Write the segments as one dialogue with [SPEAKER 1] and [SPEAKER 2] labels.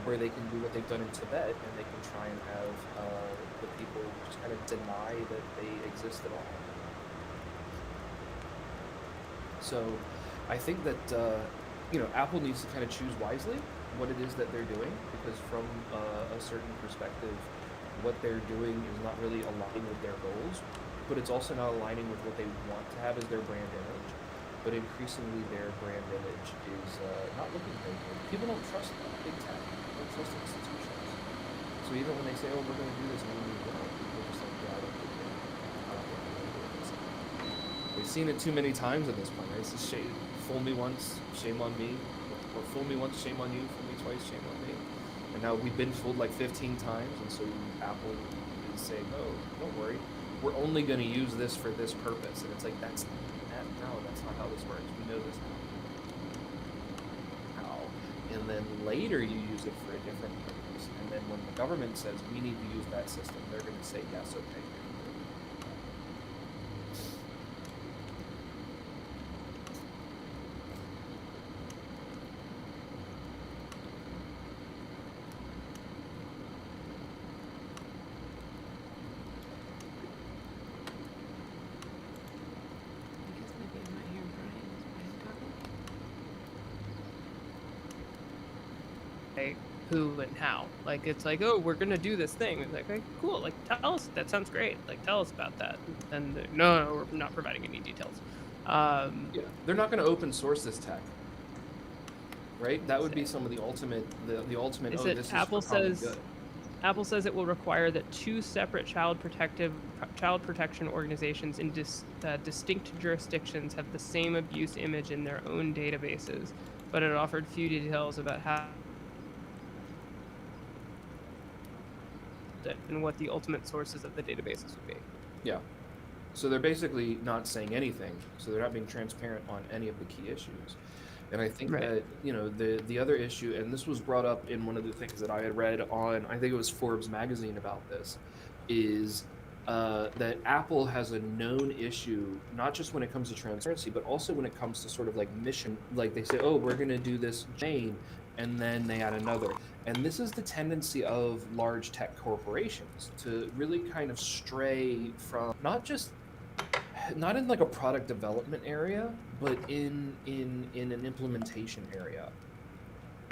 [SPEAKER 1] where they can do what they've done in Tibet, and they can try and have the people just kind of deny that they exist at all. So I think that Apple needs to kind of choose wisely what it is that they're doing, because from a certain perspective, what they're doing is not really aligning with their goals, but it's also not aligning with what they want to have as their brand image. But increasingly, their brand image is not looking very good. People don't trust big tech, don't trust institutions. So even when they say, "Oh, we're going to do this," and we don't, people are just like, "Yeah, I don't think it. I don't think we're going to do this." We've seen it too many times at this point. Right? It's just fool me once, shame on me, or fool me once, shame on you, fool me twice, shame on me. And now we've been fooled like 15 times, and so Apple is saying, "Oh, don't worry, we're only going to use this for this purpose." And it's like, that's not how this works. We know this now. And then later you use it for a different purpose. And then when the government says we need to use that system, they're going to say, yes, okay.
[SPEAKER 2] Who and how. Like, it's like, oh, we're gonna do this thing. It's like, okay, cool, like, tell us. That sounds great. Like, tell us about that. And no, we're not providing any details.
[SPEAKER 1] Yeah, they're not going to open source this tech, right? That would be some of the ultimate. The ultimate.
[SPEAKER 2] Is
[SPEAKER 1] oh,
[SPEAKER 2] it
[SPEAKER 1] this
[SPEAKER 2] Apple
[SPEAKER 1] is probably
[SPEAKER 2] says
[SPEAKER 1] good.
[SPEAKER 2] Apple says it will require that 2 separate child protection organizations in distinct jurisdictions have the same abuse image in their own databases, but it offered few details about how and what the ultimate sources of the databases would be.
[SPEAKER 1] Yeah. So they're basically not saying anything. So they're not being transparent on any of the key issues. And I think that, the other issue, and this was brought up in one of the things that I had read on, I think it was Forbes magazine about this, is that Apple has a known issue, not just when it comes to transparency, but also when it comes to sort of like mission. Like they say, oh, we're going to do this chain, and then they add another. And this is the tendency of large tech corporations to really kind of stray from not in like a product development area, but in an implementation area,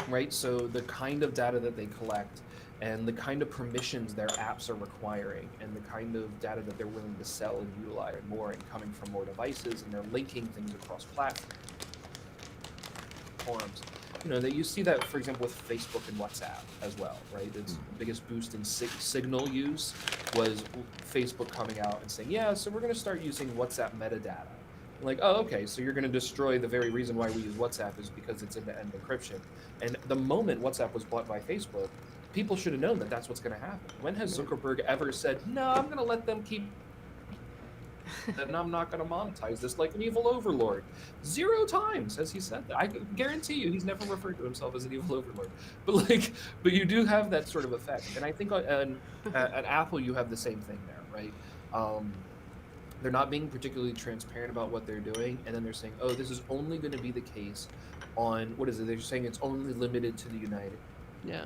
[SPEAKER 1] right? So the kind of data that they collect and the kind of permissions their apps are requiring and the kind of data that they're willing to sell and utilize more and coming from more devices, and they're linking things across platforms. That you see that, for example, with Facebook and WhatsApp as well, right? Its biggest boost in signal use was Facebook coming out and saying, yeah, so we're going to start using WhatsApp metadata. Like, oh, okay, so you're going to destroy the very reason why we use WhatsApp is because it's end-to-end encryption. And the moment WhatsApp was bought by Facebook, people should have known that that's what's going to happen. When has Zuckerberg ever said, no, I'm going to let them keep and I'm not going to monetize this like an evil overlord? 0 times has he said that. I guarantee you he's never referred to himself as an evil overlord. But you do have that sort of effect. And I think at Apple you have the same thing there, right? They're not being particularly transparent about what they're doing, and then they're saying, oh, this is only going to be the case on, what is it? They're saying it's only limited to the United.
[SPEAKER 2] Yeah.